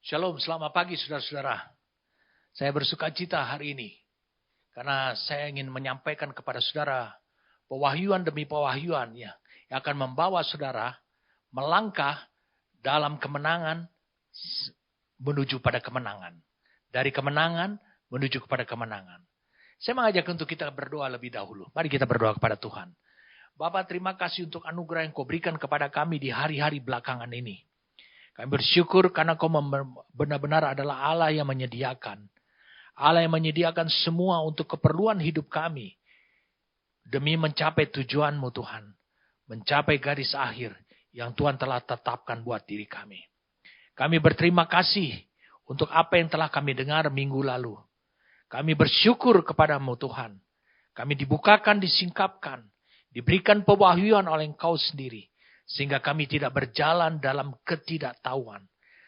Shalom, selamat pagi saudara-saudara. Saya bersuka cita hari ini karena saya ingin menyampaikan kepada saudara pewahyuan demi pewahyuan yang akan membawa saudara melangkah dalam kemenangan menuju pada kemenangan. Dari kemenangan menuju kepada kemenangan. Saya mengajak untuk kita berdoa lebih dahulu. Mari kita berdoa kepada Tuhan. Bapa, terima kasih untuk anugerah yang Kau berikan kepada kami di hari-hari belakangan ini. Kami bersyukur karena Kau benar-benar adalah Allah yang menyediakan. Allah yang menyediakan semua untuk keperluan hidup kami. Demi mencapai tujuan-Mu Tuhan. Mencapai garis akhir yang Tuhan telah tetapkan buat diri kami. Kami berterima kasih untuk apa yang telah kami dengar minggu lalu. Kami bersyukur kepada-Mu Tuhan. Kami dibukakan, disingkapkan. Diberikan pewahyuan oleh Engkau sendiri. Sehingga kami tidak berjalan dalam ketidaktahuan.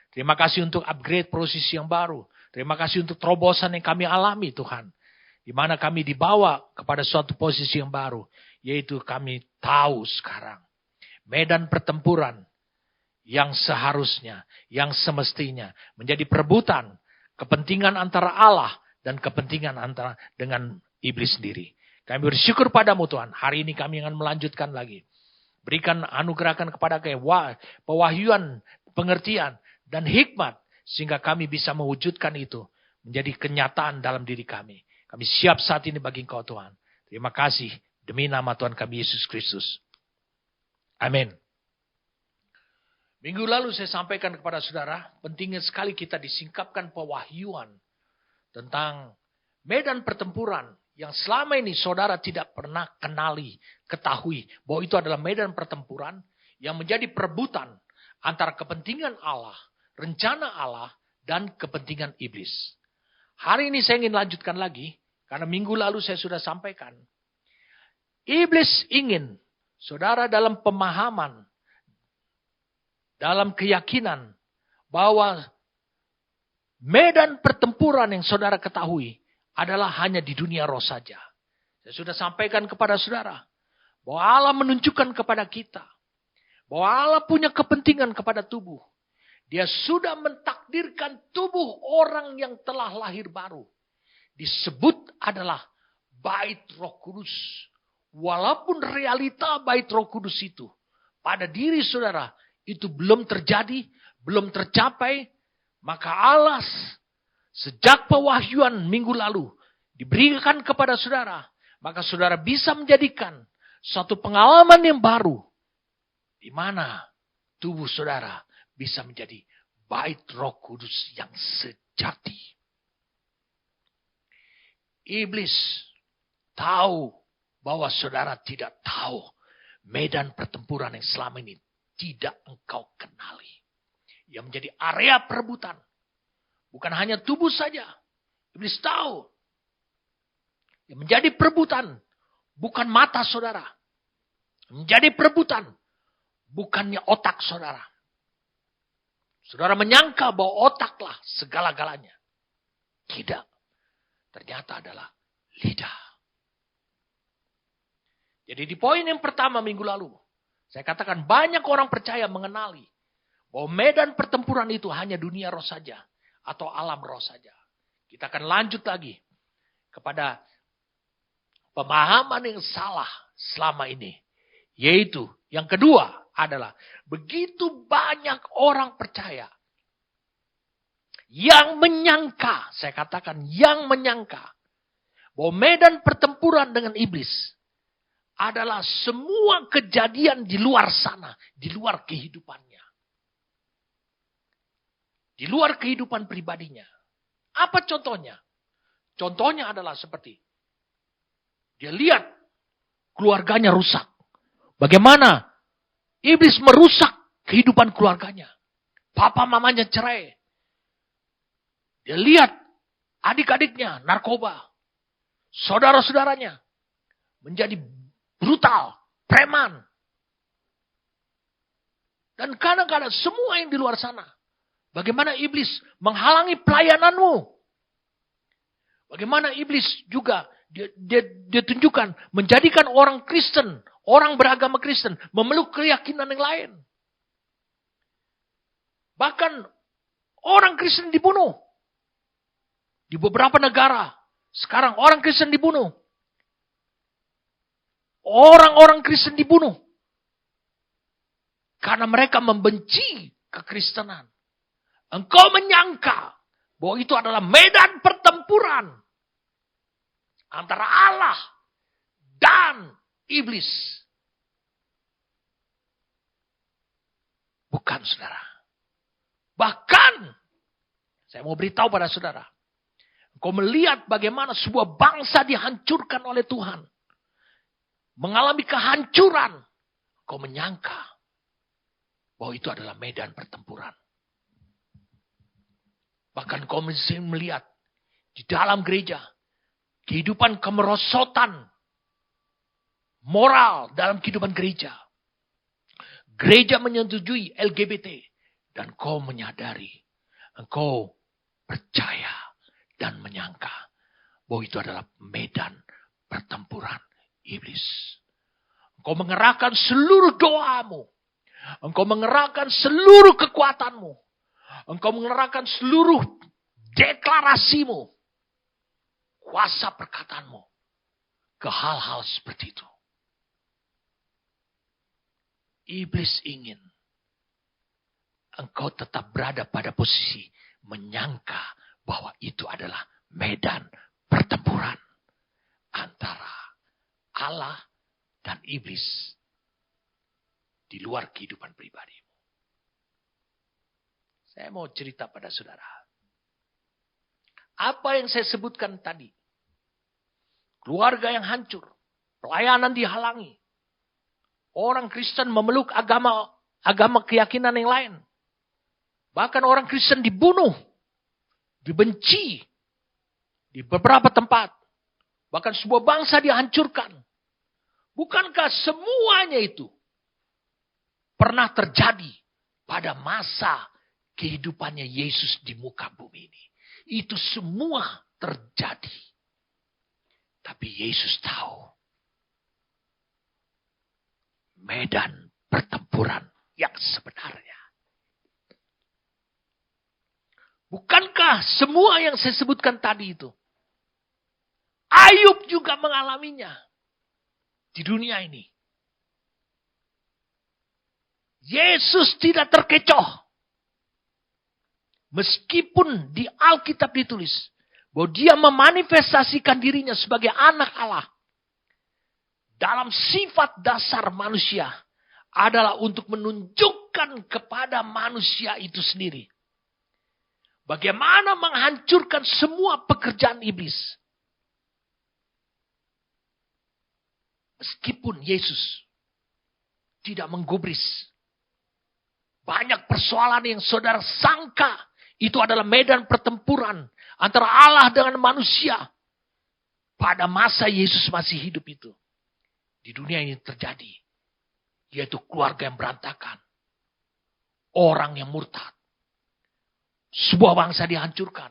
Terima kasih untuk upgrade posisi yang baru. Terima kasih untuk terobosan yang kami alami Tuhan. Di mana kami dibawa kepada suatu posisi yang baru. Yaitu kami tahu sekarang. Medan pertempuran yang seharusnya, yang semestinya menjadi perebutan. Kepentingan antara Allah dan kepentingan antara dengan iblis sendiri. Kami bersyukur padamu Tuhan. Hari ini kami akan melanjutkan lagi. Berikan anugerahkan kepada kami pewahyuan, pengertian, dan hikmat. Sehingga kami bisa mewujudkan itu menjadi kenyataan dalam diri kami. Kami siap saat ini bagi Engkau Tuhan. Terima kasih demi nama Tuhan kami Yesus Kristus. Amin. Minggu lalu saya sampaikan kepada saudara, pentingnya sekali kita disingkapkan pewahyuan tentang medan pertempuran yang selama ini saudara tidak pernah kenali, ketahui bahwa itu adalah medan pertempuran yang menjadi perebutan antara kepentingan Allah, rencana Allah, dan kepentingan iblis. Hari ini saya ingin lanjutkan lagi, karena minggu lalu saya sudah sampaikan. Iblis ingin saudara dalam pemahaman, dalam keyakinan bahwa medan pertempuran yang saudara ketahui adalah hanya di dunia roh saja. Saya sudah sampaikan kepada saudara bahwa Allah menunjukkan kepada kita bahwa Allah punya kepentingan kepada tubuh. Dia sudah mentakdirkan tubuh orang yang telah lahir baru. Disebut adalah bait Roh Kudus. Walaupun realita bait Roh Kudus itu pada diri saudara itu belum terjadi, belum tercapai, maka Allah sejak pewahyuan minggu lalu diberikan kepada saudara, maka saudara bisa menjadikan suatu pengalaman yang baru di mana tubuh saudara bisa menjadi bait Roh Kudus yang sejati. Iblis tahu bahwa saudara tidak tahu medan pertempuran yang selama ini tidak engkau kenali. Yang menjadi area perebutan. Bukan hanya tubuh saja. Iblis tahu. Yang menjadi perebutan. Bukan mata saudara. Menjadi perebutan. Bukannya otak saudara. Saudara menyangka bahwa otaklah segala-galanya. Tidak. Ternyata adalah lidah. Jadi di poin yang pertama minggu lalu. Saya katakan banyak orang percaya mengenali. Bahwa medan pertempuran itu hanya dunia roh saja. Atau alam roh saja. Kita akan lanjut lagi kepada pemahaman yang salah selama ini. Yaitu yang kedua adalah begitu banyak orang percaya yang menyangka, saya katakan yang menyangka bahwa medan pertempuran dengan iblis adalah semua kejadian di luar sana, di luar kehidupannya. Di luar kehidupan pribadinya. Apa contohnya? Contohnya adalah seperti dia lihat keluarganya rusak. Bagaimana iblis merusak kehidupan keluarganya. Papa mamanya cerai. Dia lihat adik-adiknya narkoba. Saudara-saudaranya menjadi brutal, preman. Dan kadang-kadang semua yang di luar sana. Bagaimana iblis menghalangi pelayananmu. Bagaimana iblis juga dia tunjukkan menjadikan orang Kristen, orang beragama Kristen memeluk keyakinan yang lain. Bahkan orang Kristen dibunuh. Di beberapa negara, sekarang orang Kristen dibunuh. Orang-orang Kristen dibunuh. Karena mereka membenci kekristenan. Engkau menyangka bahwa itu adalah medan pertempuran antara Allah dan iblis. Bukan, saudara. Bahkan, saya mau beritahu pada saudara. Engkau melihat bagaimana sebuah bangsa dihancurkan oleh Tuhan. Mengalami kehancuran. Engkau menyangka bahwa itu adalah medan pertempuran. Bahkan kau mesti melihat di dalam gereja kehidupan kemerosotan moral dalam kehidupan gereja. Gereja menyetujui LGBT dan kau menyadari, engkau percaya dan menyangka bahwa itu adalah medan pertempuran iblis. Engkau mengerahkan seluruh doamu. Engkau mengerahkan seluruh kekuatanmu. Engkau mengerahkan seluruh deklarasimu. Kuasa perkataanmu. Ke hal-hal seperti itu. Iblis ingin engkau tetap berada pada posisi menyangka bahwa itu adalah medan pertempuran antara Allah dan iblis di luar kehidupan pribadimu. Saya mau cerita pada saudara. Apa yang saya sebutkan tadi. Keluarga yang hancur. Pelayanan dihalangi. Orang Kristen memeluk agama keyakinan yang lain. Bahkan orang Kristen dibunuh. Dibenci. Di beberapa tempat. Bahkan sebuah bangsa dihancurkan. Bukankah semuanya itu pernah terjadi pada masa kehidupannya Yesus di muka bumi ini? Itu semua terjadi. Tapi Yesus tahu medan pertempuran yang sebenarnya. Bukankah semua yang saya sebutkan tadi itu? Ayub juga mengalaminya di dunia ini. Yesus tidak terkecoh. Meskipun di Alkitab ditulis bahwa dia memanifestasikan dirinya sebagai anak Allah. Dalam sifat dasar manusia adalah untuk menunjukkan kepada manusia itu sendiri. Bagaimana menghancurkan semua pekerjaan iblis. Meskipun Yesus tidak menggubris. Banyak persoalan yang saudara sangka itu adalah medan pertempuran antara Allah dengan manusia. Pada masa Yesus masih hidup itu. Di dunia ini terjadi. Yaitu keluarga yang berantakan. Orang yang murtad. Sebuah bangsa dihancurkan.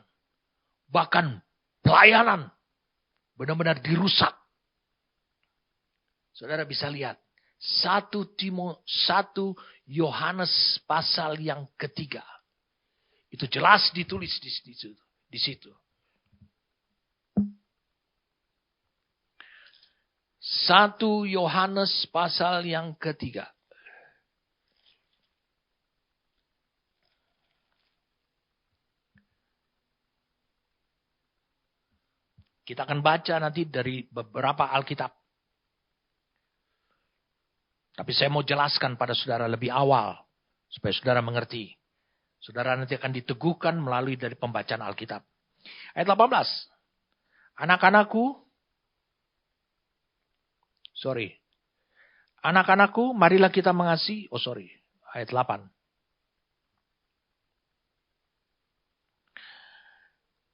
Bahkan pelayanan benar-benar dirusak. Saudara bisa lihat. 1 Yohanes pasal yang ketiga. Itu jelas ditulis di situ. 1 Yohanes pasal yang ketiga. Kita akan baca nanti dari beberapa Alkitab. Tapi saya mau jelaskan pada saudara lebih awal. Supaya saudara mengerti. Saudara nanti akan diteguhkan melalui dari pembacaan Alkitab. Ayat 18. Anak-anakku, marilah kita mengasihi. Ayat 8.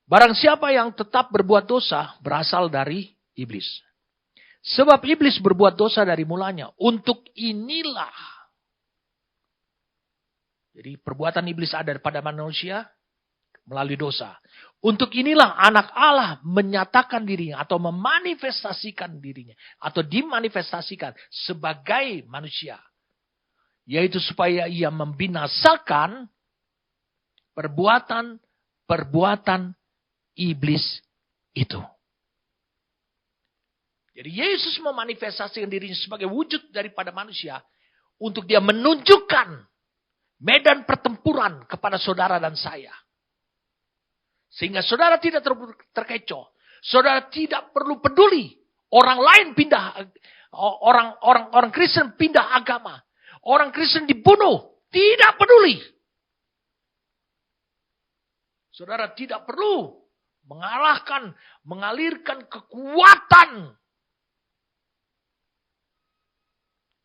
Barang siapa yang tetap berbuat dosa berasal dari iblis. Sebab iblis berbuat dosa dari mulanya. Untuk inilah. Jadi perbuatan iblis ada pada manusia melalui dosa. Untuk inilah anak Allah menyatakan dirinya atau memanifestasikan dirinya. Atau dimanifestasikan sebagai manusia. Yaitu supaya ia membinasakan perbuatan iblis itu. Jadi Yesus memanifestasikan dirinya sebagai wujud daripada manusia untuk dia menunjukkan medan pertempuran kepada saudara dan saya. Sehingga saudara tidak terkecoh. Saudara tidak perlu peduli. Orang lain pindah, orang Kristen pindah agama. Orang Kristen dibunuh. Tidak peduli. Saudara tidak perlu mengalirkan kekuatan,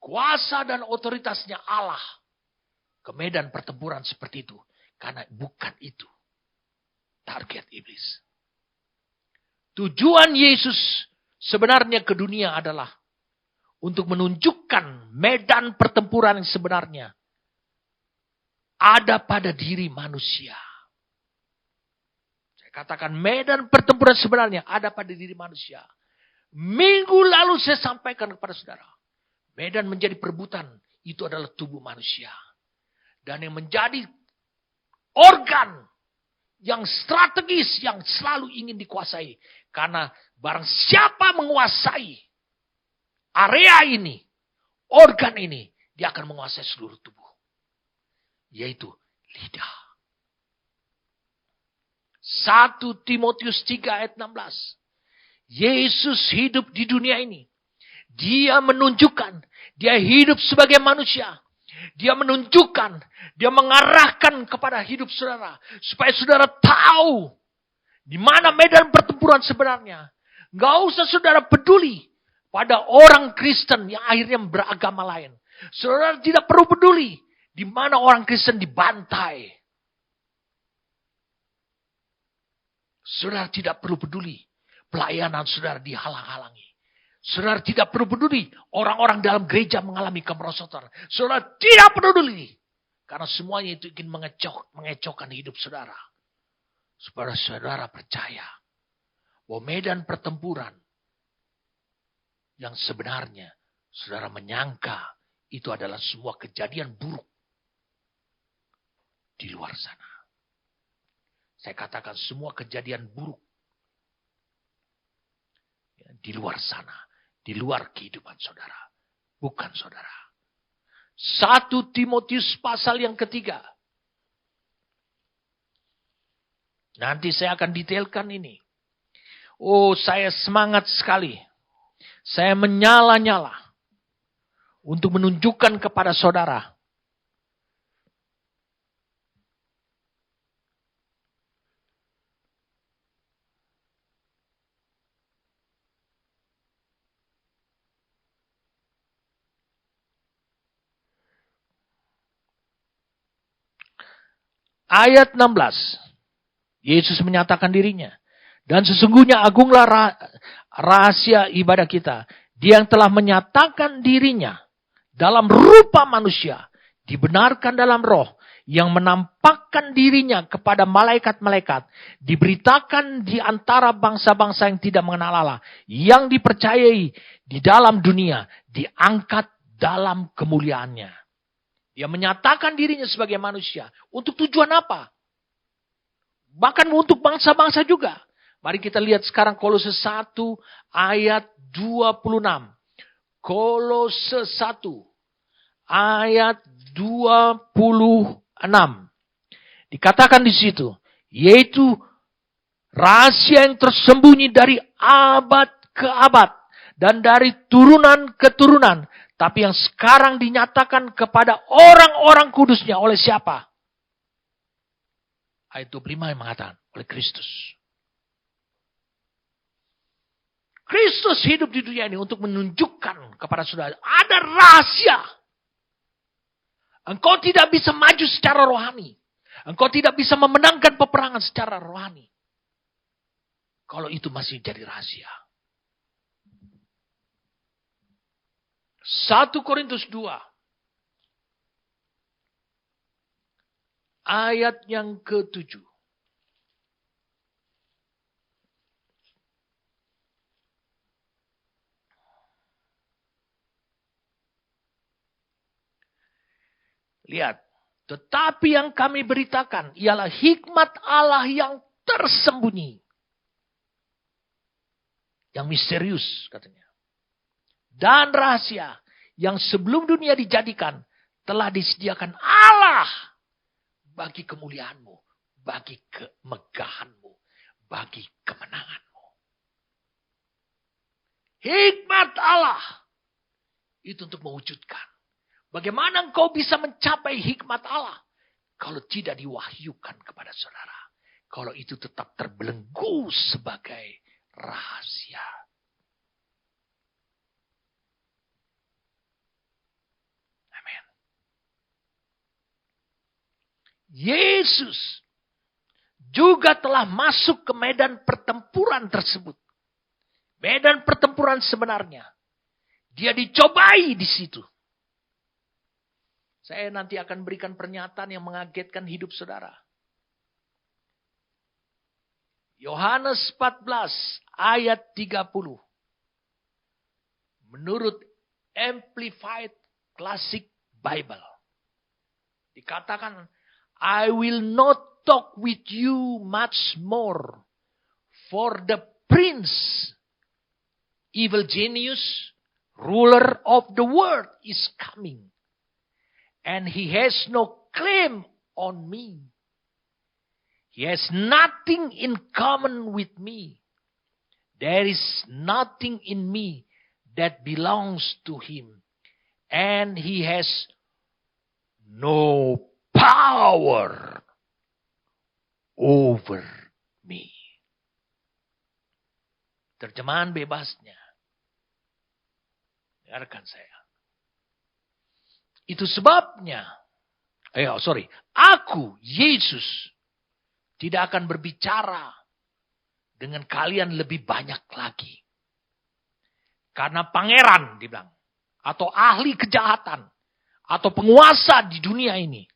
kuasa dan otoritasnya Allah ke medan pertempuran seperti itu. Karena bukan itu target iblis. Tujuan Yesus sebenarnya ke dunia adalah untuk menunjukkan medan pertempuran yang sebenarnya ada pada diri manusia. Saya katakan medan pertempuran sebenarnya ada pada diri manusia. Minggu lalu saya sampaikan kepada saudara. Medan menjadi perebutan itu adalah tubuh manusia. Dan yang menjadi organ yang strategis yang selalu ingin dikuasai. Karena barang siapa menguasai area ini, organ ini, dia akan menguasai seluruh tubuh. Yaitu lidah. 1 Timotius 3 ayat 16. Yesus hidup di dunia ini. Dia menunjukkan, dia hidup sebagai manusia. Dia menunjukkan, dia mengarahkan kepada hidup saudara. Supaya saudara tahu di mana medan pertempuran sebenarnya. Gak usah saudara peduli pada orang Kristen yang akhirnya beragama lain. Saudara tidak perlu peduli di mana orang Kristen dibantai. Saudara tidak perlu peduli pelayanan saudara dihalang-halangi. Saudara tidak perlu peduli orang-orang dalam gereja mengalami kemerosotan. Saudara tidak peduli. Karena semuanya itu ingin mengecokkan hidup saudara. Supaya saudara percaya bahwa medan pertempuran yang sebenarnya saudara menyangka itu adalah semua kejadian buruk di luar sana. Saya katakan semua kejadian buruk di luar sana. Di luar kehidupan saudara. Bukan saudara. 1 Timotius pasal yang ketiga. Nanti saya akan detailkan ini. Oh, saya semangat sekali. Saya menyala-nyala. Untuk menunjukkan kepada saudara. Ayat 16. Yesus menyatakan dirinya. Dan sesungguhnya agunglah rahasia ibadah kita. Dia yang telah menyatakan dirinya dalam rupa manusia. Dibenarkan dalam roh. Yang menampakkan dirinya kepada malaikat-malaikat. Diberitakan di antara bangsa-bangsa yang tidak mengenal Allah. Yang dipercayai di dalam dunia. Diangkat dalam kemuliaannya. Dia menyatakan dirinya sebagai manusia. Untuk tujuan apa? Bahkan untuk bangsa-bangsa juga. Mari kita lihat sekarang Kolose 1 ayat 26. Kolose 1 ayat 26. Dikatakan di situ. Yaitu rahasia yang tersembunyi dari abad ke abad. Dan dari turunan ke turunan. Tapi yang sekarang dinyatakan kepada orang-orang kudusnya oleh siapa? Ayat 25 yang mengatakan oleh Kristus. Kristus hidup di dunia ini untuk menunjukkan kepada saudara. Ada rahasia. Engkau tidak bisa maju secara rohani. Engkau tidak bisa memenangkan peperangan secara rohani. Kalau itu masih jadi rahasia. 1 Korintus 2. Ayat yang ke-7. Lihat. Tetapi yang kami beritakan ialah hikmat Allah yang tersembunyi. Yang misterius katanya. Dan rahasia yang sebelum dunia dijadikan telah disediakan Allah bagi kemuliaanmu, bagi kemegahanmu, bagi kemenanganmu. Hikmat Allah itu untuk mewujudkan. Bagaimana engkau bisa mencapai hikmat Allah kalau tidak diwahyukan kepada saudara? Kalau itu tetap terbelenggu sebagai rahasia. Amin. Yesus juga telah masuk ke medan pertempuran tersebut. Medan pertempuran sebenarnya. Dia dicobai di situ. Saya nanti akan berikan pernyataan yang mengagetkan hidup saudara. Yohanes 14 ayat 30. Menurut Amplified Classic Bible. Dikatakan, I will not talk with you much more. For the prince, evil genius, ruler of the world is coming. And he has no claim on me. He has nothing in common with me. There is nothing in me that belongs to him. And he has no power over me. Terjemahan bebasnya. Dengarkan saya. Itu sebabnya, aku, Yesus, tidak akan berbicara dengan kalian lebih banyak lagi. Karena pangeran, dibilang, atau ahli kejahatan, atau penguasa di dunia ini,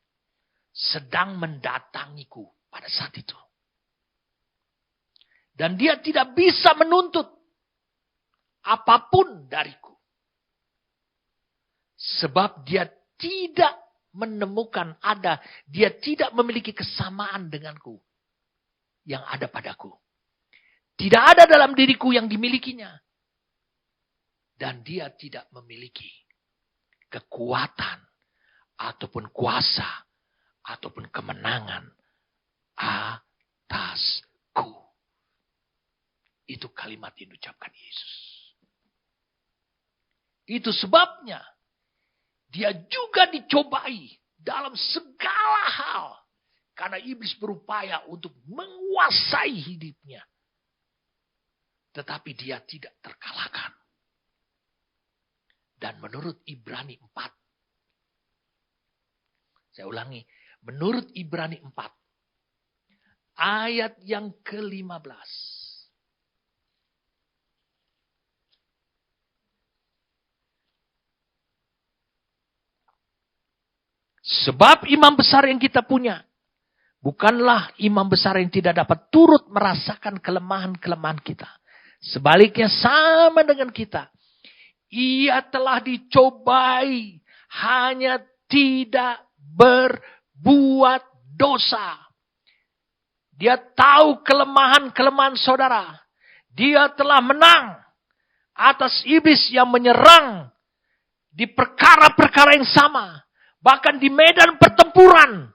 sedang mendatangiku pada saat itu. Dan dia tidak bisa menuntut apapun dariku. Sebab dia tidak menemukan dia tidak memiliki kesamaan denganku yang ada padaku. Tidak ada dalam diriku yang dimilikinya. Dan dia tidak memiliki kekuatan ataupun kuasa ataupun kemenangan atasku. Itu kalimat yang diucapkan Yesus. Itu sebabnya dia juga dicobai dalam segala hal. Karena iblis berupaya untuk menguasai hidupnya. Tetapi dia tidak terkalahkan. Dan menurut Ibrani 4. Saya ulangi. Menurut Ibrani 4. Ayat yang ke-15. Sebab imam besar yang kita punya bukanlah imam besar yang tidak dapat turut merasakan kelemahan-kelemahan kita. Sebaliknya sama dengan kita. Ia telah dicobai, hanya tidak berbuat dosa. Dia tahu kelemahan-kelemahan saudara. Dia telah menang atas iblis yang menyerang di perkara-perkara yang sama. Bahkan di medan pertempuran,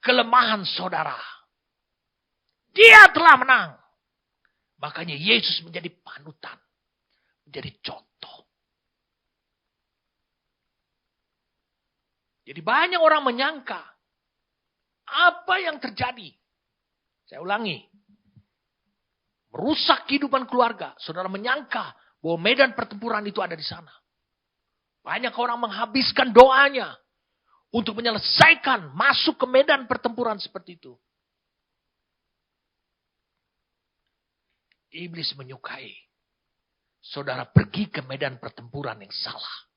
kelemahan saudara. Dia telah menang. Makanya Yesus menjadi panutan. Menjadi contoh. Jadi banyak orang menyangka. Apa yang terjadi? Saya ulangi. Merusak kehidupan keluarga. Saudara menyangka bahwa medan pertempuran itu ada di sana. Banyak orang menghabiskan doanya. Untuk menyelesaikan masuk ke medan pertempuran seperti itu. Iblis menyukai saudara pergi ke medan pertempuran yang salah.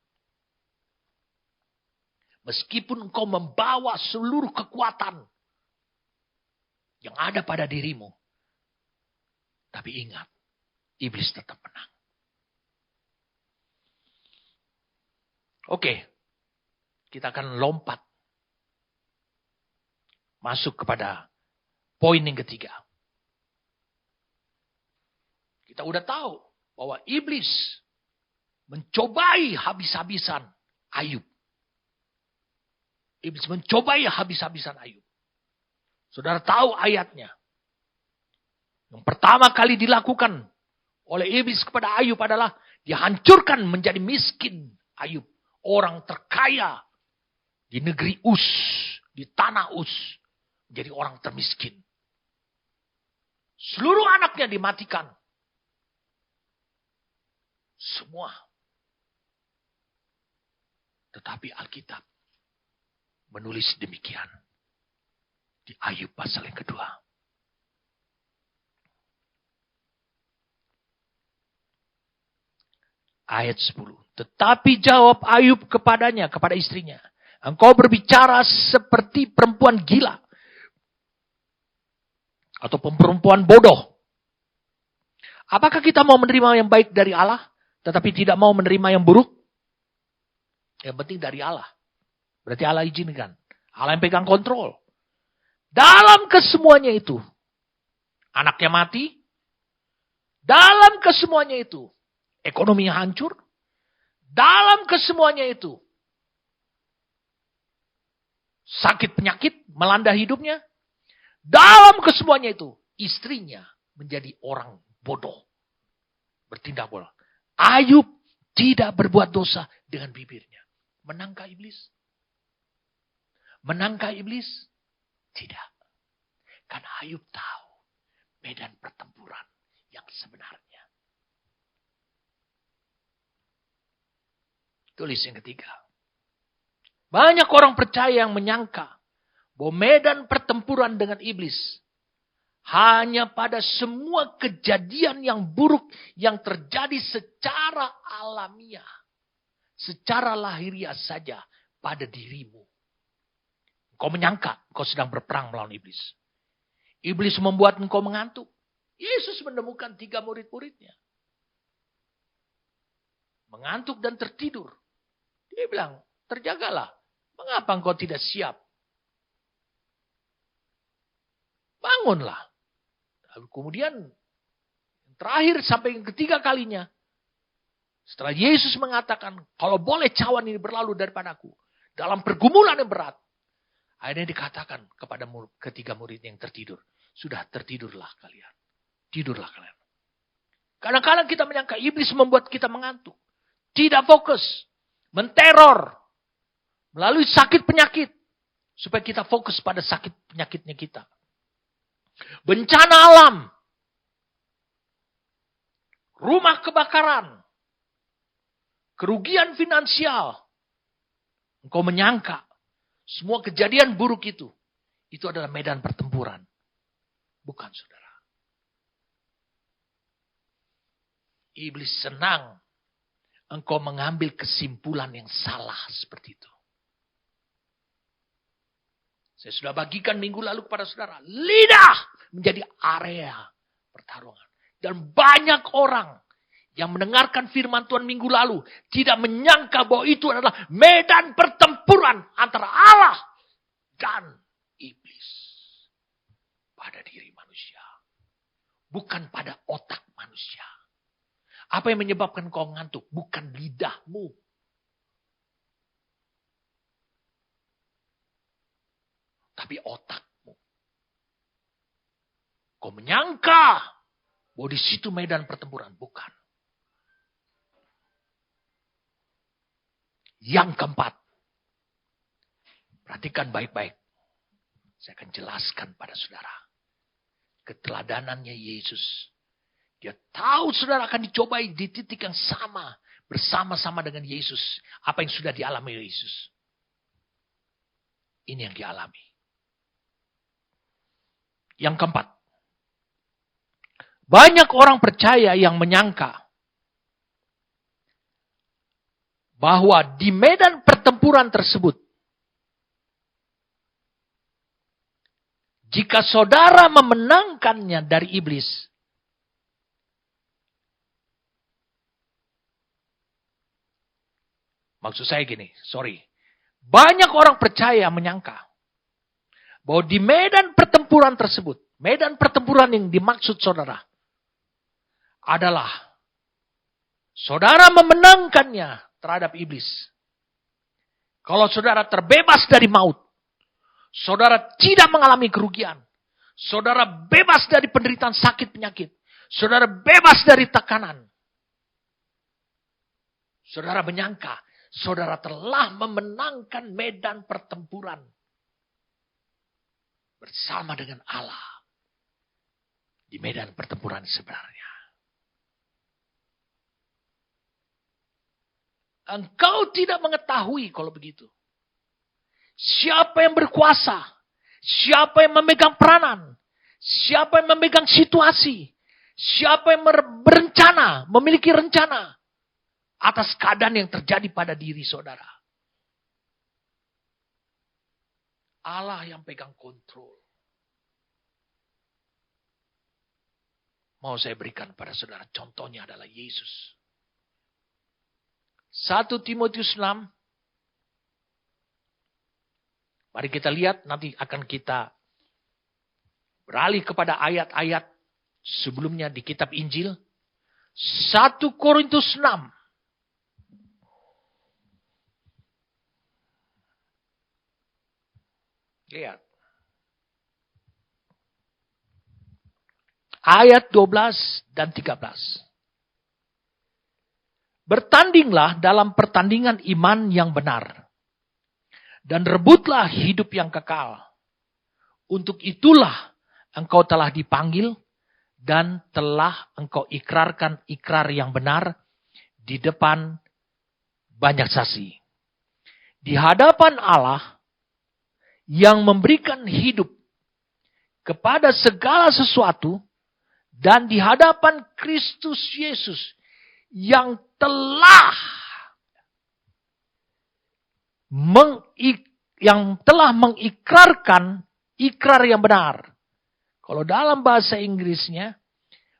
Meskipun engkau membawa seluruh kekuatan yang ada pada dirimu. Tapi ingat, iblis tetap menang. Oke. Kita akan lompat masuk kepada poin yang ketiga. Kita udah tahu bahwa iblis mencobai habis-habisan Ayub. Iblis mencobai habis-habisan Ayub. Saudara tahu ayatnya. Yang pertama kali dilakukan oleh iblis kepada Ayub adalah dihancurkan menjadi miskin Ayub. Orang terkaya di negeri Uz, di tanah Uz, menjadi orang termiskin. Seluruh anaknya dimatikan. Semua. Tetapi Alkitab menulis demikian di Ayub pasal yang kedua. Ayat 10. Tetapi jawab Ayub kepadanya, kepada istrinya. Engkau berbicara seperti perempuan gila. Atau perempuan bodoh. Apakah kita mau menerima yang baik dari Allah, tetapi tidak mau menerima yang buruk? Yang penting dari Allah. Berarti Allah izinkan. Allah yang pegang kontrol. Dalam kesemuanya itu. Anaknya mati. Dalam kesemuanya itu. Ekonominya hancur. Dalam kesemuanya itu. Sakit penyakit melanda hidupnya. Dalam kesemuanya itu. Istrinya menjadi orang bodoh. Bertindak bodoh. Ayub tidak berbuat dosa dengan bibirnya. Menangkah iblis? Menangkah iblis? Tidak. Karena Ayub tahu medan pertempuran yang sebenarnya. Tulis yang ketiga. Banyak orang percaya yang menyangka bahwa medan pertempuran dengan iblis hanya pada semua kejadian yang buruk yang terjadi secara alamiah. Secara lahiriah saja pada dirimu. Kau menyangka kau sedang berperang melawan iblis. Iblis membuat engkau mengantuk. Yesus menemukan 3 murid-muridnya. Mengantuk dan tertidur. Dia bilang, terjagalah. Mengapa engkau tidak siap? Bangunlah. Lalu kemudian, terakhir sampai yang ketiga kalinya. Setelah Yesus mengatakan, kalau boleh cawan ini berlalu daripadaku. Dalam pergumulan yang berat. Akhirnya dikatakan kepada ketiga murid yang tertidur. Sudah tertidurlah kalian. Tidurlah kalian. Kadang-kadang kita menyangka iblis membuat kita mengantuk. Tidak fokus. Menteror. Melalui sakit penyakit. Supaya kita fokus pada sakit penyakitnya kita. Bencana alam. Rumah kebakaran. Kerugian finansial. Engkau menyangka. Semua kejadian buruk itu adalah medan pertempuran. Bukan, saudara. Iblis senang engkau mengambil kesimpulan yang salah seperti itu. Saya sudah bagikan minggu lalu kepada saudara. Lidah menjadi area pertarungan. Dan banyak orang yang mendengarkan firman Tuhan minggu lalu tidak menyangka bahwa itu adalah medan pertempuran antara Allah dan iblis pada diri manusia. Bukan pada otak manusia. Apa yang menyebabkan kau ngantuk? Bukan lidahmu. Tapi otakmu. Kau menyangka bahwa di situ medan pertempuran. Bukan. Yang keempat. Perhatikan baik-baik. Saya akan jelaskan pada saudara. Keteladanannya Yesus. Dia tahu saudara akan dicobai di titik yang sama. Bersama-sama dengan Yesus. Apa yang sudah dialami Yesus. Ini yang dialami. Yang keempat. Banyak orang percaya yang menyangka bahwa di medan pertempuran tersebut, jika saudara memenangkannya dari iblis, maksud saya gini, banyak orang percaya menyangka bahwa di medan pertempuran tersebut, medan pertempuran yang dimaksud saudara, adalah saudara memenangkannya terhadap iblis. Kalau saudara terbebas dari maut, saudara tidak mengalami kerugian, saudara bebas dari penderitaan sakit penyakit, saudara bebas dari tekanan. Saudara menyangka, saudara telah memenangkan medan pertempuran bersama dengan Allah di medan pertempuran sebenarnya. Engkau tidak mengetahui kalau begitu. Siapa yang berkuasa? Siapa yang memegang peranan? Siapa yang memegang situasi? Siapa yang berencana, memiliki rencana atas keadaan yang terjadi pada diri saudara? Allah yang pegang kontrol. Mau saya berikan pada saudara, contohnya adalah Yesus. 1 Timotius 6. Mari kita lihat, nanti akan kita beralih kepada ayat-ayat sebelumnya di kitab Injil. 1 Korintus 6. Lihat. Ayat 12 dan 13. Bertandinglah dalam pertandingan iman yang benar. Dan rebutlah hidup yang kekal. Untuk itulah engkau telah dipanggil dan telah engkau ikrarkan ikrar yang benar di depan banyak saksi. Di hadapan Allah yang memberikan hidup kepada segala sesuatu dan di hadapan Kristus Yesus yang telah mengikrarkan ikrar yang benar. Kalau dalam bahasa Inggrisnya,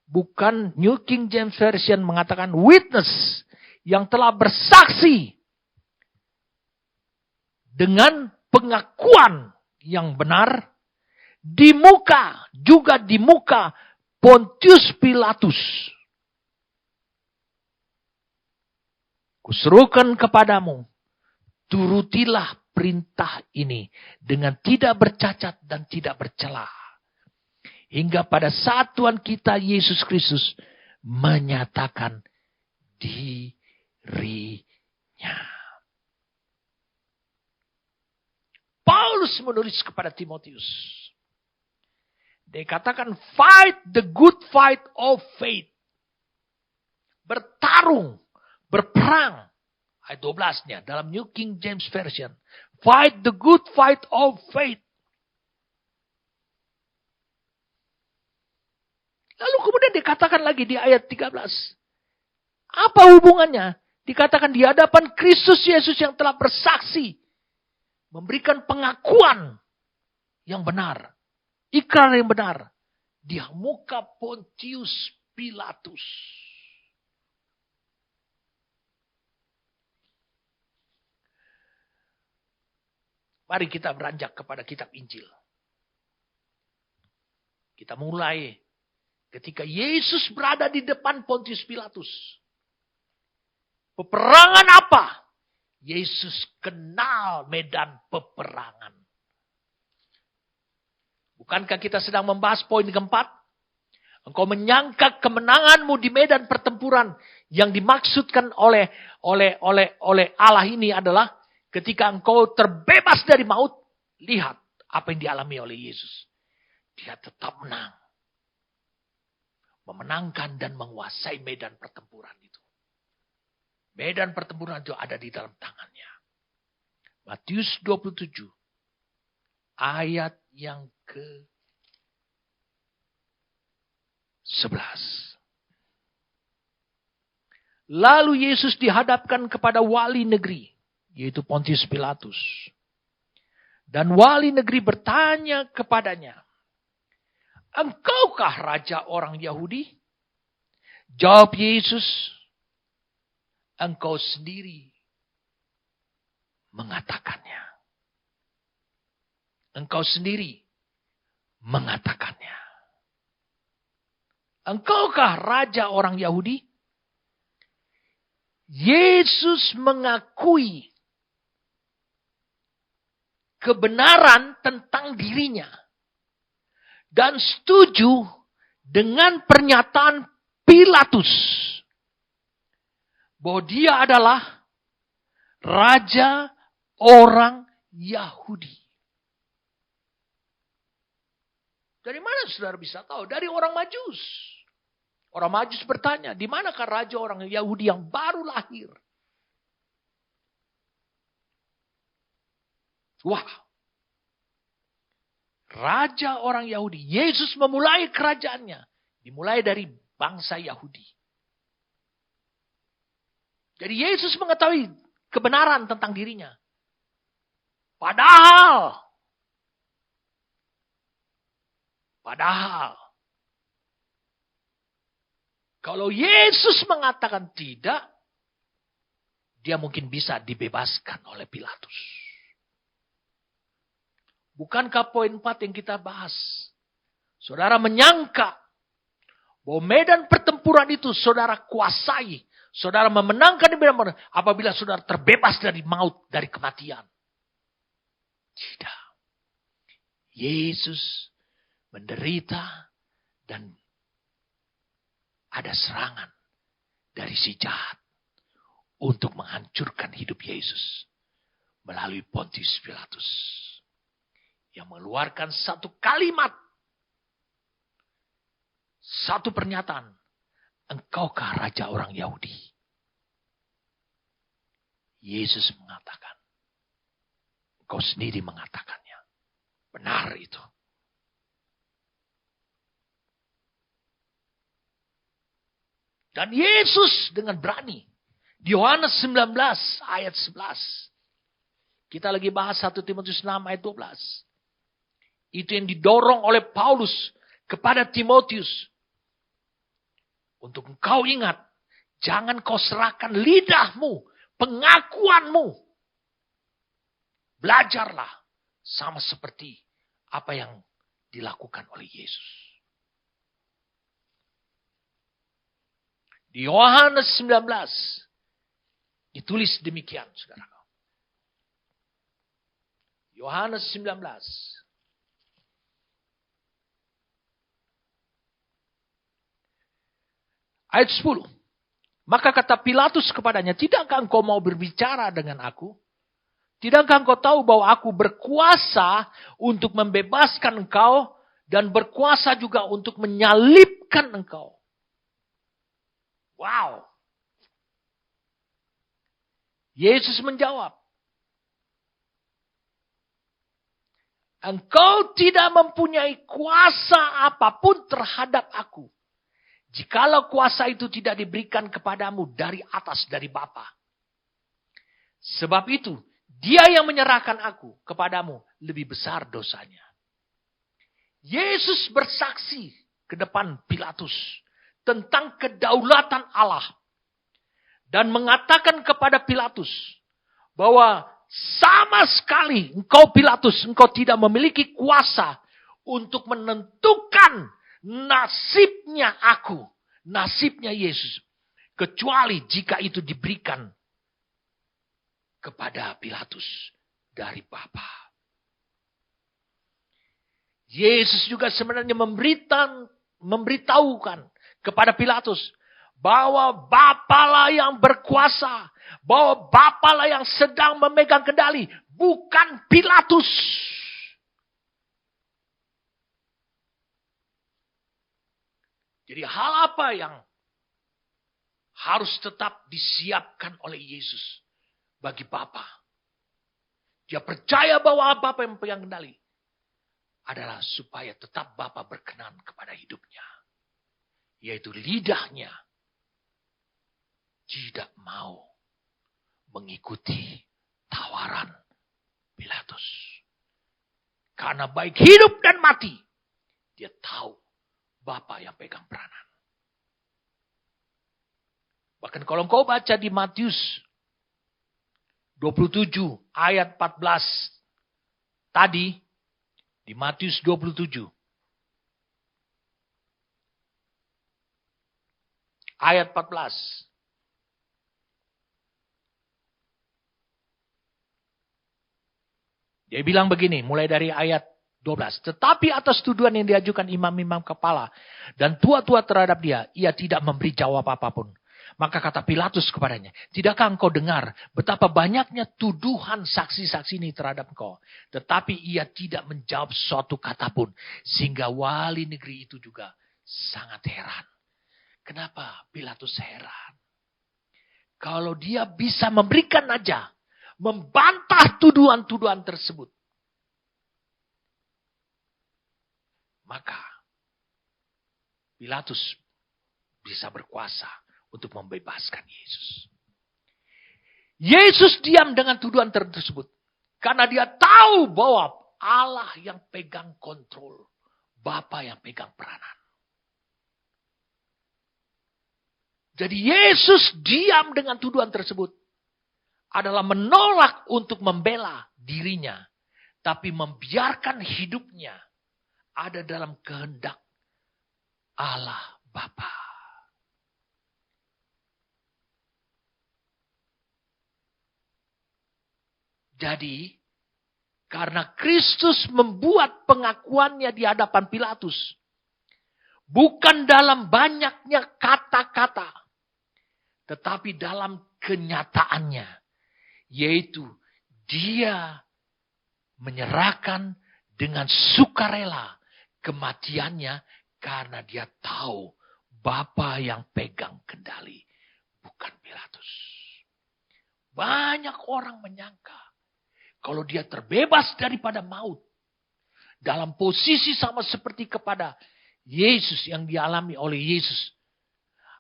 bukan New King James Version mengatakan witness, yang telah bersaksi dengan pengakuan yang benar di muka, juga di muka Pontius Pilatus. Kuserukan kepadamu, turutilah perintah ini dengan tidak bercacat dan tidak bercela. Hingga pada saat Tuhan kita Yesus Kristus menyatakan dirinya. Paulus menulis kepada Timotius. Dia katakan, fight the good fight of faith. Bertarung. Berperang, ayat 12-nya dalam New King James Version. Fight the good fight of faith. Lalu kemudian dikatakan lagi di ayat 13. Apa hubungannya? Dikatakan di hadapan Kristus Yesus yang telah bersaksi. Memberikan pengakuan yang benar. Ikrar yang benar. Di muka Pontius Pilatus. Mari kita beranjak kepada kitab Injil. Kita mulai ketika Yesus berada di depan Pontius Pilatus. Peperangan apa? Yesus kenal medan peperangan. Bukankah kita sedang membahas poin keempat? Engkau menyangka kemenanganmu di medan pertempuran yang dimaksudkan oleh Allah ini adalah ketika engkau terbebas dari maut, lihat apa yang dialami oleh Yesus. Dia tetap menang. Memenangkan dan menguasai medan pertempuran itu. Medan pertempuran itu ada di dalam tangannya. Matius 27. Ayat yang ke-11. Lalu Yesus dihadapkan kepada wali negeri, yaitu Pontius Pilatus. Dan wali negeri bertanya kepadanya, engkaukah raja orang Yahudi? Jawab Yesus, engkau sendiri mengatakannya. engkau sendiri mengatakannya. Engkaukah raja orang Yahudi? Yesus mengakui kebenaran tentang dirinya dan setuju dengan pernyataan Pilatus bahwa dia adalah raja orang Yahudi. Dari mana saudara bisa tahu? Dari orang Majus. Orang Majus bertanya, di manakah raja orang Yahudi yang baru lahir? Wah. Raja orang Yahudi. Yesus memulai kerajaannya. Dimulai dari bangsa Yahudi. Jadi Yesus mengetahui kebenaran tentang dirinya. Padahal. Kalau Yesus mengatakan tidak, dia mungkin bisa dibebaskan oleh Pilatus. Bukankah poin 4 yang kita bahas? Saudara menyangka bahwa medan pertempuran itu saudara kuasai. Saudara memenangkan di medan apabila saudara terbebas dari maut, dari kematian. Tidak. Yesus menderita dan ada serangan dari si jahat untuk menghancurkan hidup Yesus melalui Pontius Pilatus yang mengeluarkan satu kalimat, satu pernyataan, engkaukah raja orang Yahudi? Yesus mengatakan, engkau sendiri mengatakannya. Benar itu. Dan Yesus dengan berani. Di Yohanes 19 ayat 11. Kita lagi bahas 1 Timotius 6 ayat 12. Itu yang didorong oleh Paulus kepada Timotius. Untuk engkau ingat. Jangan kau serahkan lidahmu. Pengakuanmu. Belajarlah. Sama seperti apa yang dilakukan oleh Yesus. Di Yohanes 19 ditulis demikian, saudara. Yohanes 19 ayat 10. Maka kata Pilatus kepadanya, tidakkah engkau mau berbicara dengan aku? Tidakkah engkau tahu bahwa aku berkuasa untuk membebaskan engkau dan berkuasa juga untuk menyalibkan engkau? Wow. Yesus menjawab, engkau tidak mempunyai kuasa apapun terhadap aku. Jikalau kuasa itu tidak diberikan kepadamu dari atas, dari Bapa. Sebab itu, dia yang menyerahkan aku kepadamu lebih besar dosanya. Yesus bersaksi ke depan Pilatus tentang kedaulatan Allah. Dan mengatakan kepada Pilatus bahwa sama sekali engkau Pilatus, engkau tidak memiliki kuasa untuk menentukan nasibnya aku, nasibnya Yesus. Kecuali jika itu diberikan kepada Pilatus dari Bapa. Yesus juga sebenarnya memberitahukan kepada Pilatus bahwa Bapalah yang berkuasa, bahwa Bapalah yang sedang memegang kendali, bukan Pilatus. Jadi hal apa yang harus tetap disiapkan oleh Yesus bagi Bapa? Dia percaya bahwa Bapa yang memegang kendali adalah supaya tetap Bapa berkenan kepada hidupnya. Yaitu lidahnya tidak mau mengikuti tawaran Pilatus. Karena baik hidup dan mati, dia tahu Bapa yang pegang peranan. Bahkan kalau engkau baca di Matius 27 ayat 14 tadi, Di Matius 27. Ayat 14. Dia bilang begini, mulai dari ayat 12. Tetapi atas tuduhan yang diajukan imam-imam kepala dan tua-tua terhadap dia, ia tidak memberi jawab apapun. Maka kata Pilatus kepadanya, tidakkah engkau dengar betapa banyaknya tuduhan saksi-saksi ini terhadap engkau? Tetapi ia tidak menjawab suatu kata pun. Sehingga wali negeri itu juga sangat heran. Kenapa Pilatus heran? Kalau dia bisa memberikan aja, membantah tuduhan-tuduhan tersebut, maka Pilatus bisa berkuasa untuk membebaskan Yesus. Yesus diam dengan tuduhan tersebut. Karena dia tahu bahwa Allah yang pegang kontrol. Bapa yang pegang peranan. Jadi Yesus diam dengan tuduhan tersebut. Adalah menolak untuk membela dirinya. Tapi membiarkan hidupnya ada dalam kehendak Allah Bapa. Jadi, karena Kristus membuat pengakuannya di hadapan Pilatus, bukan dalam banyaknya kata-kata, tetapi dalam kenyataannya, yaitu dia menyerahkan dengan sukarela kematiannya karena dia tahu Bapa yang pegang kendali, bukan Pilatus. Banyak orang menyangka kalau dia terbebas daripada maut, dalam posisi sama seperti kepada Yesus yang dialami oleh Yesus,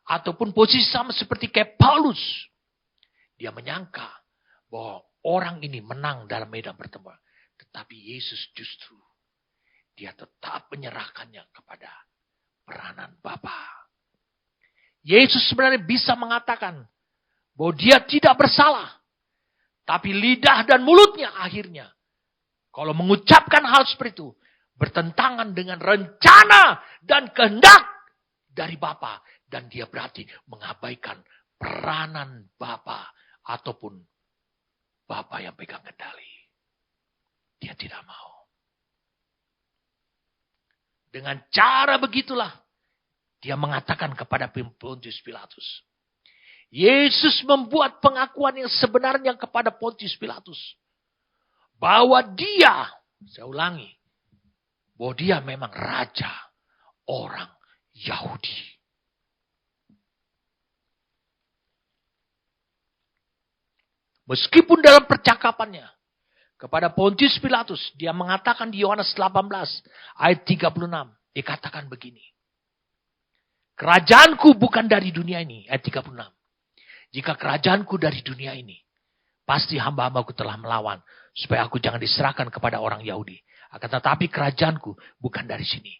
ataupun posisi sama seperti kayak Paulus, dia menyangka bahwa orang ini menang dalam medan pertempuran. Tetapi Yesus justru dia tetap menyerahkannya kepada peranan Bapa. Yesus sebenarnya bisa mengatakan bahwa dia tidak bersalah. Tapi lidah dan mulutnya akhirnya, kalau mengucapkan hal seperti itu, bertentangan dengan rencana dan kehendak dari Bapa. Dan dia berarti mengabaikan peranan Bapa ataupun Bapa yang pegang kendali. Dia tidak mau. Dengan cara begitulah, dia mengatakan kepada Pontius Pilatus. Yesus membuat pengakuan yang sebenarnya kepada Pontius Pilatus. Bahwa dia, saya ulangi, bahwa dia memang raja orang Yahudi. Meskipun dalam percakapannya kepada Pontius Pilatus, dia mengatakan di Yohanes 18 ayat 36, dikatakan begini. Kerajaanku bukan dari dunia ini, ayat 36. Jika kerajaanku dari dunia ini, pasti hamba-hambaku telah melawan, supaya aku jangan diserahkan kepada orang Yahudi. Akan tetapi kerajaanku bukan dari sini.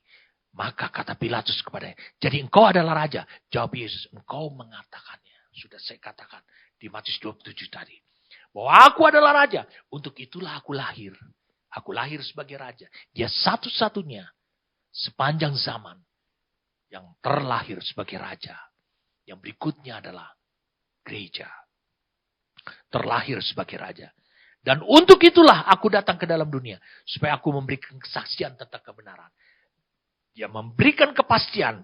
Maka kata Pilatus kepadanya, jadi engkau adalah raja. Jawab Yesus, engkau mengatakannya. Sudah saya katakan di Matius 27 tadi. Bahwa aku adalah raja. Untuk itulah aku lahir. Aku lahir sebagai raja. Dia satu-satunya sepanjang zaman yang terlahir sebagai raja. Yang berikutnya adalah gereja. Terlahir sebagai raja. Dan untuk itulah aku datang ke dalam dunia. Supaya aku memberikan kesaksian tentang kebenaran. Dia memberikan kepastian.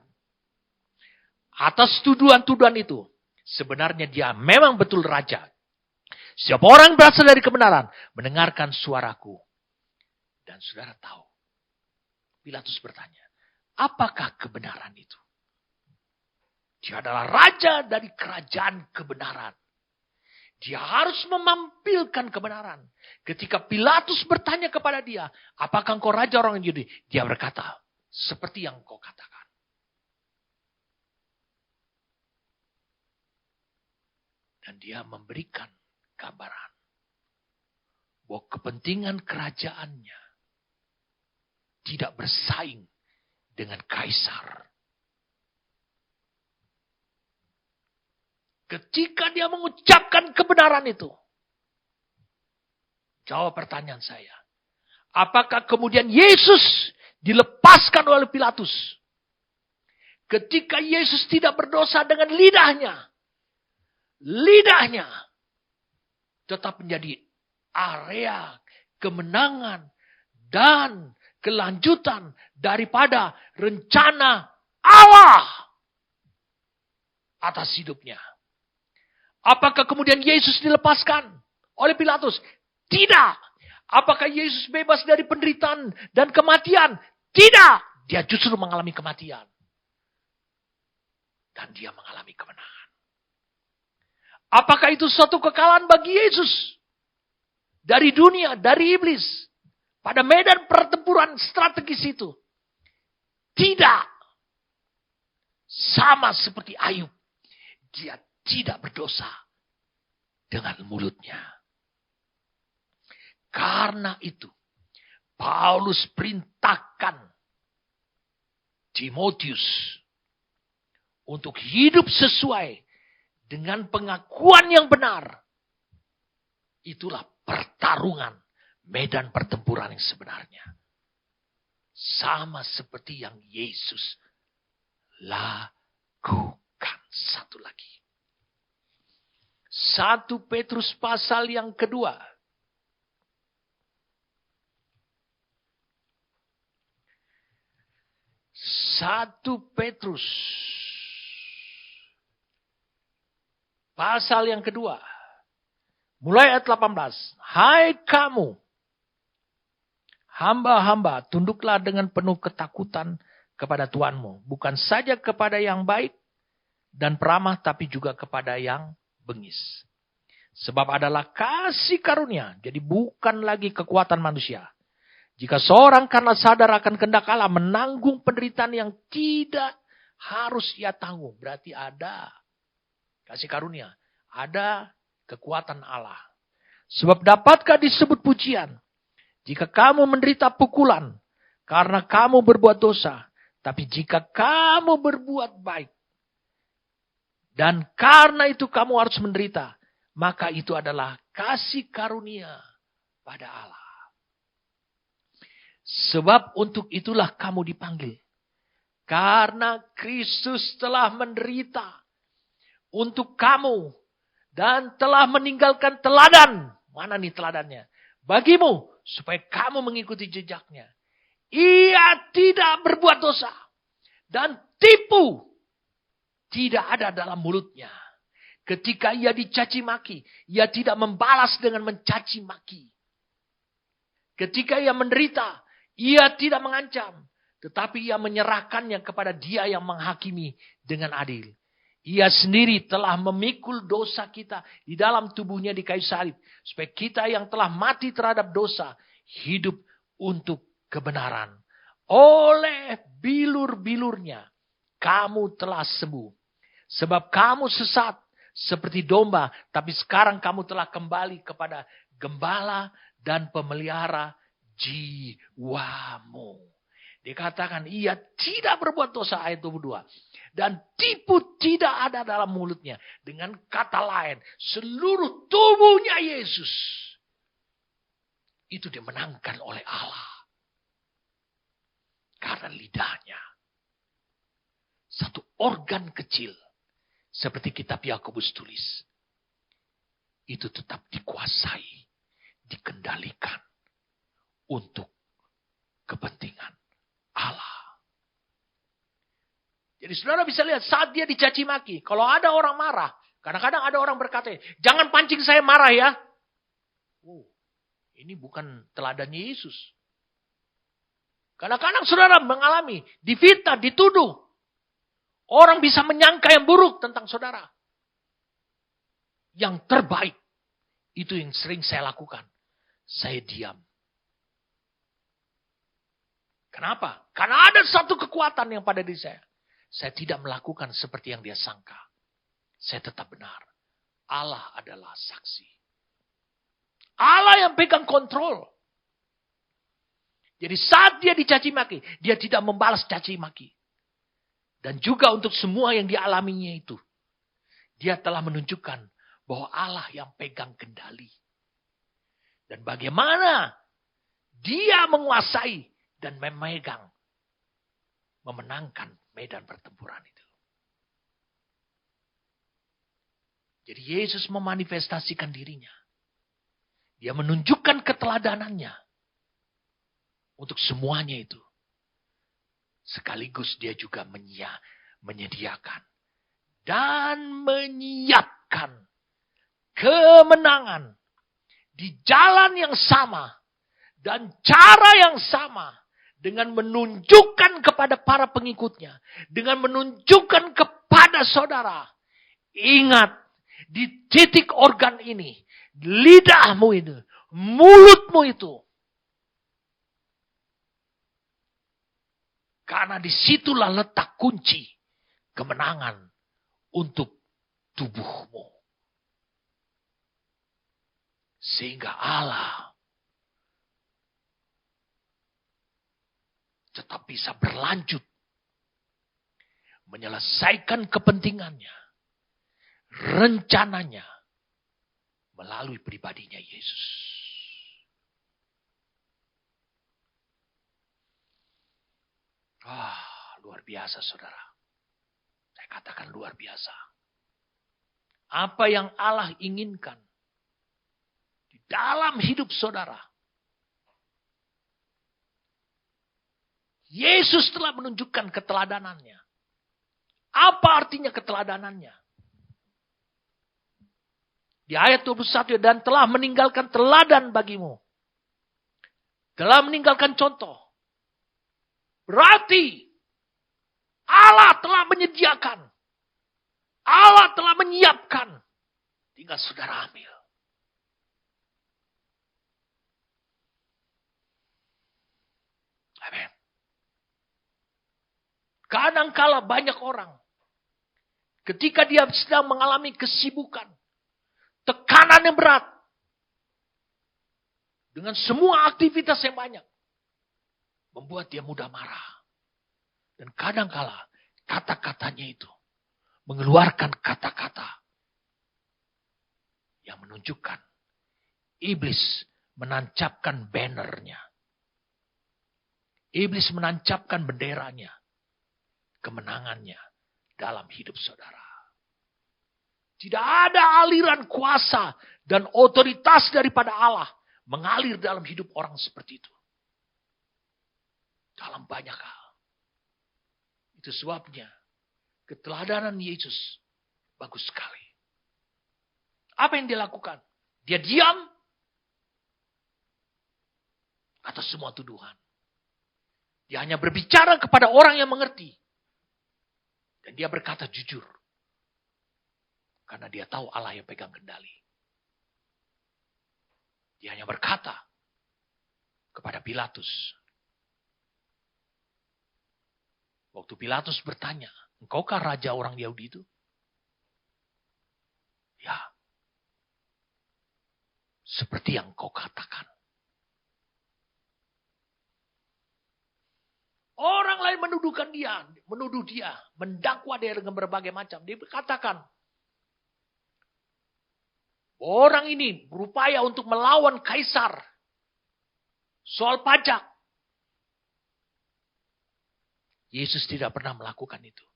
Atas tuduhan-tuduhan itu. Sebenarnya dia memang betul raja. Setiap orang berasal dari kebenaran. Mendengarkan suaraku. Dan saudara tahu. Pilatus bertanya. Apakah kebenaran itu? Dia adalah raja dari kerajaan kebenaran. Dia harus menampilkan kebenaran. Ketika Pilatus bertanya kepada dia, apakah engkau raja orang Yahudi? Dia berkata, seperti yang engkau katakan. Dan dia memberikan gambaran bahwa kepentingan kerajaannya tidak bersaing dengan kaisar. Ketika dia mengucapkan kebenaran itu, jawab pertanyaan saya. Apakah kemudian Yesus dilepaskan oleh Pilatus? Ketika Yesus tidak berdosa dengan lidahnya tetap menjadi area kemenangan dan kelanjutan daripada rencana Allah atas hidupnya. Apakah kemudian Yesus dilepaskan oleh Pilatus? Tidak. Apakah Yesus bebas dari penderitaan dan kematian? Tidak. Dia justru mengalami kematian. Dan dia mengalami kemenangan. Apakah itu suatu kekalahan bagi Yesus? Dari dunia, dari iblis. Pada medan pertempuran strategis itu. Tidak. Sama seperti Ayub. Dia tidak berdosa dengan mulutnya. Karena itu, Paulus perintahkan Timotius untuk hidup sesuai dengan pengakuan yang benar. Itulah pertarungan medan pertempuran yang sebenarnya. Sama seperti yang Yesus lakukan. Satu lagi. 1 Petrus pasal yang kedua. 1 Petrus pasal yang kedua. Mulai ayat 18. Hai kamu, hamba-hamba, tunduklah dengan penuh ketakutan kepada Tuhanmu. Bukan saja kepada yang baik dan peramah, tapi juga kepada yang bengis. Sebab adalah kasih karunia. Jadi bukan lagi kekuatan manusia. Jika seorang karena sadar akan kehendak Allah menanggung penderitaan yang tidak harus ia tanggung. Berarti ada kasih karunia. Ada kekuatan Allah. Sebab dapatkah disebut pujian jika kamu menderita pukulan karena kamu berbuat dosa. Tapi jika kamu berbuat baik dan karena itu kamu harus menderita, maka itu adalah kasih karunia pada Allah. Sebab untuk itulah kamu dipanggil. Karena Kristus telah menderita untuk kamu dan telah meninggalkan teladan. Mana nih teladannya? Bagimu, supaya kamu mengikuti jejaknya. Ia tidak berbuat dosa dan tipu tidak ada dalam mulutnya. Ketika ia dicaci maki, ia tidak membalas dengan mencaci maki. Ketika ia menderita, ia tidak mengancam, tetapi ia menyerahkannya kepada Dia yang menghakimi dengan adil. Ia sendiri telah memikul dosa kita di dalam tubuhnya di kayu salib, supaya kita yang telah mati terhadap dosa hidup untuk kebenaran. Oleh bilur-bilurnya kamu telah sembuh. Sebab kamu sesat seperti domba, tapi sekarang kamu telah kembali kepada gembala dan pemelihara jiwamu. Dikatakan ia tidak berbuat dosa, ayat 22. Dan tipu tidak ada dalam mulutnya. Dengan kata lain, seluruh tubuhnya Yesus itu dimenangkan oleh Allah. Karena lidahnya, satu organ kecil, seperti kitab Yakobus tulis, itu tetap dikuasai, dikendalikan untuk kepentingan Allah. Jadi saudara bisa lihat saat dia dicaci maki. Kalau ada orang marah, kadang-kadang ada orang berkata, jangan pancing saya marah ya. Ini bukan teladannya Yesus. Kadang-kadang saudara mengalami difitnah, dituduh. Orang bisa menyangka yang buruk tentang saudara. Yang terbaik, itu yang sering saya lakukan. Saya diam. Kenapa? Karena ada satu kekuatan yang pada diri saya. Saya tidak melakukan seperti yang dia sangka. Saya tetap benar. Allah adalah saksi. Allah yang pegang kontrol. Jadi saat dia dicaci maki, dia tidak membalas caci maki. Dan juga untuk semua yang dialaminya itu. Dia telah menunjukkan bahwa Allah yang pegang kendali. Dan bagaimana Dia menguasai dan memenangkan medan pertempuran itu. Jadi Yesus memanifestasikan dirinya. Dia menunjukkan keteladanannya untuk semuanya itu. Sekaligus dia juga menyediakan dan menyiapkan kemenangan di jalan yang sama dan cara yang sama, dengan menunjukkan kepada para pengikutnya, dengan menunjukkan kepada saudara. Ingat, di titik organ ini, lidahmu itu, mulutmu itu. Karena disitulah letak kunci kemenangan untuk tubuhmu. Sehingga Allah tetap bisa berlanjut menyelesaikan kepentingannya, rencananya melalui pribadinya Yesus. Luar biasa saudara. Saya katakan luar biasa. Apa yang Allah inginkan di dalam hidup saudara, Yesus telah menunjukkan keteladanannya. Apa artinya keteladanannya? Di ayat 21, dan telah meninggalkan teladan bagimu. Telah meninggalkan contoh. Berarti Allah telah menyediakan. Allah telah menyiapkan. Tinggal saudara ambil. Amin. Kadangkala banyak orang, ketika dia sedang mengalami kesibukan, tekanan yang berat, dengan semua aktivitas yang banyak, membuat dia mudah marah. Dan kadangkala kata-katanya itu mengeluarkan kata-kata yang menunjukkan iblis menancapkan bannernya. Iblis menancapkan benderanya, kemenangannya dalam hidup saudara. Tidak ada aliran kuasa dan otoritas daripada Allah mengalir dalam hidup orang seperti itu. Dalam banyak hal. Itu sebabnya keteladanan Yesus bagus sekali. Apa yang dia lakukan? Dia diam atas semua tuduhan. Dia hanya berbicara kepada orang yang mengerti. Dan dia berkata jujur. Karena dia tahu Allah yang pegang kendali. Dia hanya berkata kepada Pilatus. Waktu Pilatus bertanya, engkaukah raja orang Yahudi itu? Ya. Seperti yang kau katakan. Orang lain menuduh dia, mendakwa dia dengan berbagai macam. Dia berkatakan, orang ini berupaya untuk melawan kaisar soal pajak. Yesus tidak pernah melakukan itu.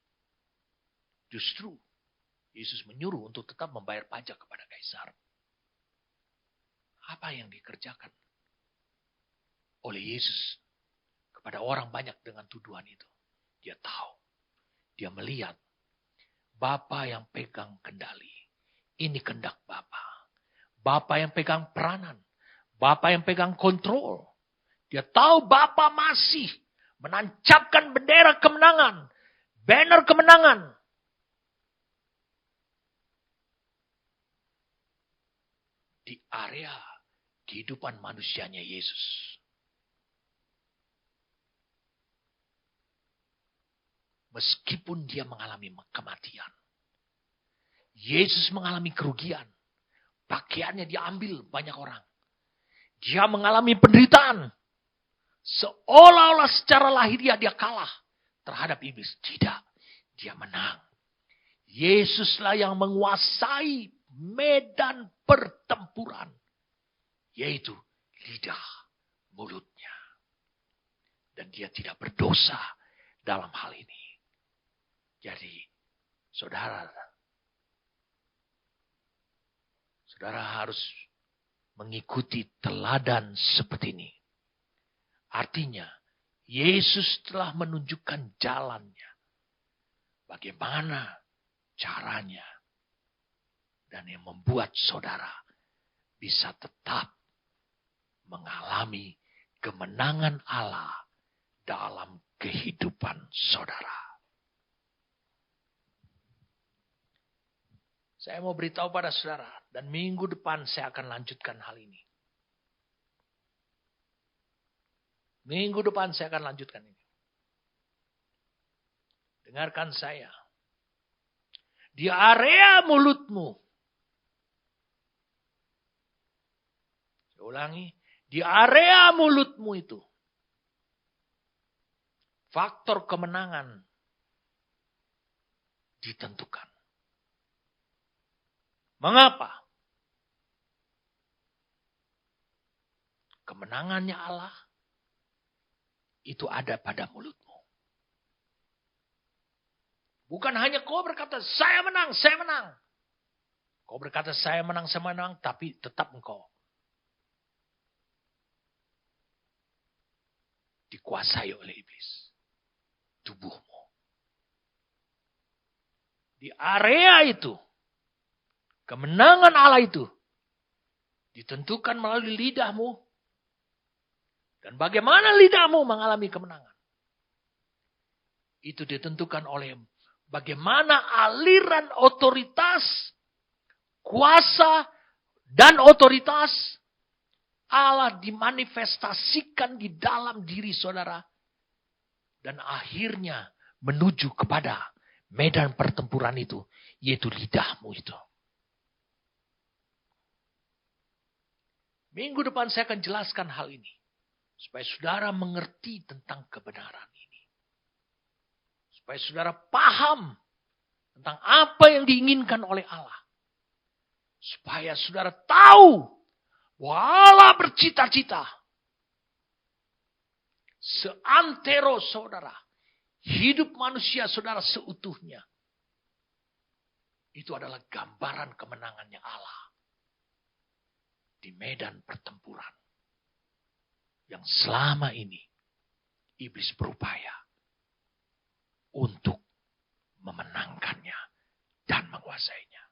Justru Yesus menyuruh untuk tetap membayar pajak kepada kaisar. Apa yang dikerjakan oleh Yesus kepada orang banyak dengan tuduhan itu? Dia tahu. Dia melihat Bapa yang pegang kendali. Ini kehendak Bapa. Bapa yang pegang peranan. Bapa yang pegang kontrol. Dia tahu Bapa masih menancapkan bendera kemenangan. Banner kemenangan. Di area kehidupan manusianya Yesus. Meskipun dia mengalami kematian. Yesus mengalami kerugian. Pakaiannya diambil banyak orang. Dia mengalami penderitaan. Seolah-olah secara lahiriah dia kalah terhadap iblis. Tidak. Dia menang. Yesuslah yang menguasai medan pertempuran. Yaitu lidah, mulutnya. Dan dia tidak berdosa dalam hal ini. Jadi, saudara harus mengikuti teladan seperti ini. Artinya, Yesus telah menunjukkan jalannya. Bagaimana caranya. Dan yang membuat saudara bisa tetap mengalami kemenangan Allah dalam kehidupan saudara. Saya mau beritahu pada saudara, dan minggu depan saya akan lanjutkan hal ini. Minggu depan saya akan lanjutkan ini. Dengarkan saya. Di area mulutmu. Saya ulangi. Di area mulutmu itu. Faktor kemenangan ditentukan. Mengapa? Kemenangannya Allah itu ada pada mulutmu. Bukan hanya kau berkata, saya menang, saya menang. Kau berkata, saya menang, tapi tetap engkau dikuasai oleh iblis. Tubuhmu. Di area itu, kemenangan Allah itu ditentukan melalui lidahmu. Dan bagaimana lidahmu mengalami kemenangan? Itu ditentukan oleh bagaimana aliran otoritas, kuasa, dan otoritas Allah dimanifestasikan di dalam diri saudara. Dan akhirnya menuju kepada medan pertempuran itu, yaitu lidahmu itu. Minggu depan saya akan jelaskan hal ini. Supaya saudara mengerti tentang kebenaran ini. Supaya saudara paham tentang apa yang diinginkan oleh Allah. Supaya saudara tahu bahwa Allah bercita-cita. Seantero saudara. Hidup manusia saudara seutuhnya. Itu adalah gambaran kemenangannya Allah. Di medan pertempuran. Yang selama ini iblis berupaya untuk memenangkannya dan menguasainya.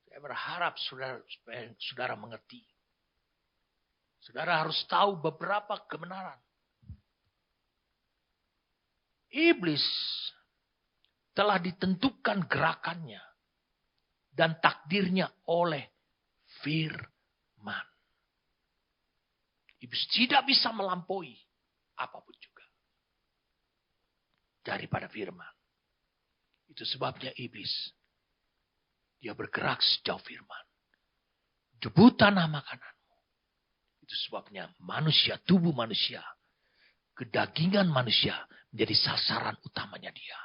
Saya berharap saudara mengerti. Saudara harus tahu beberapa kebenaran. Iblis telah ditentukan gerakannya dan takdirnya oleh firman. Iblis tidak bisa melampaui apapun juga daripada firman. Itu sebabnya iblis, dia bergerak sejauh firman. Debu tanah makananmu. Itu sebabnya manusia, tubuh manusia, kedagingan manusia menjadi sasaran utamanya dia.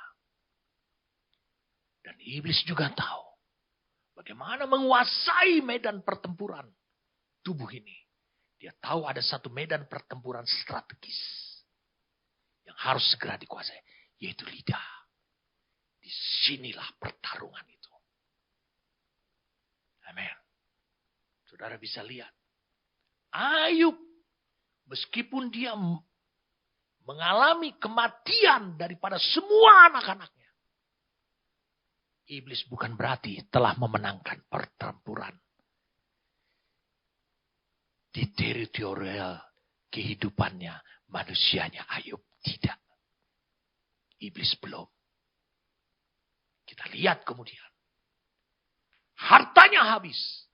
Dan iblis juga tahu bagaimana menguasai medan pertempuran tubuh ini. Dia tahu ada satu medan pertempuran strategis yang harus segera dikuasai, yaitu lidah. Disinilah pertarungan itu. Amin. Saudara bisa lihat. Ayub, meskipun dia mengalami kematian daripada semua anak-anaknya. Iblis bukan berarti telah memenangkan pertempuran. Di teritorial kehidupannya, manusianya Ayub tidak. Iblis belum. Kita lihat kemudian. Hartanya habis.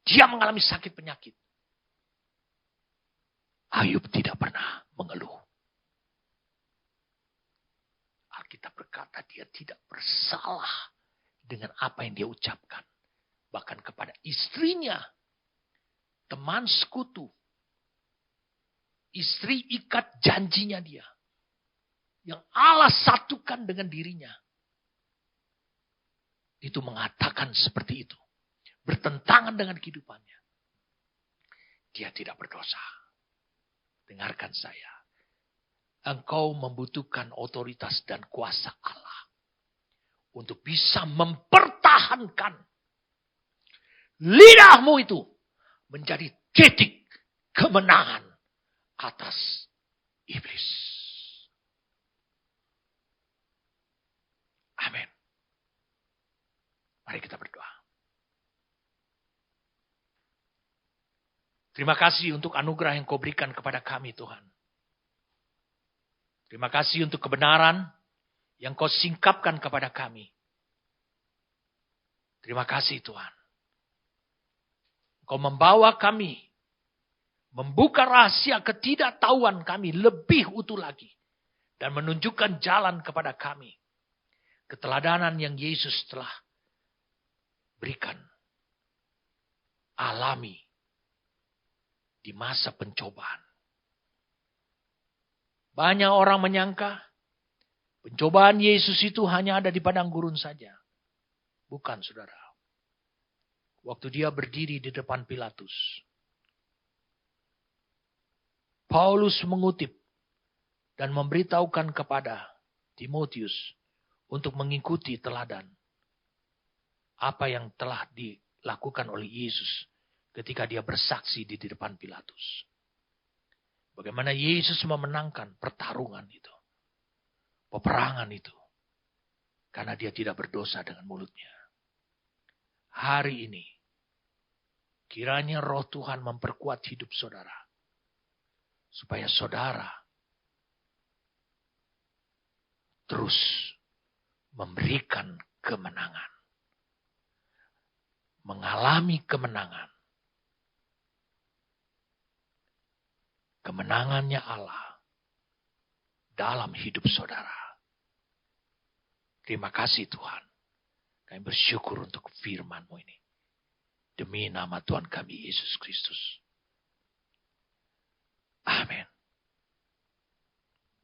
Dia mengalami sakit penyakit. Ayub tidak pernah mengeluh. Alkitab berkata dia tidak bersalah dengan apa yang dia ucapkan. Bahkan kepada istrinya. Teman sekutu. Istri ikat janjinya dia. Yang Allah satukan dengan dirinya. Itu mengatakan seperti itu. Bertentangan dengan kehidupannya. dia tidak berdosa. Dengarkan saya. Engkau membutuhkan otoritas dan kuasa Allah untuk bisa mempertahankan lidahmu itu menjadi titik kemenangan atas iblis. Amin. Mari kita berdoa. Terima kasih untuk anugerah yang kau berikan kepada kami, Tuhan. Terima kasih untuk kebenaran yang kau singkapkan kepada kami. Terima kasih, Tuhan. Kau membawa kami, membuka rahasia ketidaktahuan kami lebih utuh lagi. Dan menunjukkan jalan kepada kami. Keteladanan yang Yesus telah berikan. Alami. Di masa pencobaan. Banyak orang menyangka pencobaan Yesus itu hanya ada di padang gurun saja. Bukan, saudara. Waktu dia berdiri di depan Pilatus. Paulus mengutip dan memberitahukan kepada Timotius untuk mengikuti teladan apa yang telah dilakukan oleh Yesus ketika dia bersaksi di depan Pilatus. Bagaimana Yesus memenangkan pertarungan itu. Peperangan itu. Karena dia tidak berdosa dengan mulutnya. Hari ini. Kiranya roh Tuhan memperkuat hidup saudara. Supaya saudara. Terus memberikan kemenangan. Mengalami kemenangan. Kemenangannya Allah dalam hidup saudara. Terima kasih Tuhan. Kami bersyukur untuk firman-Mu ini. Demi nama Tuhan kami Yesus Kristus.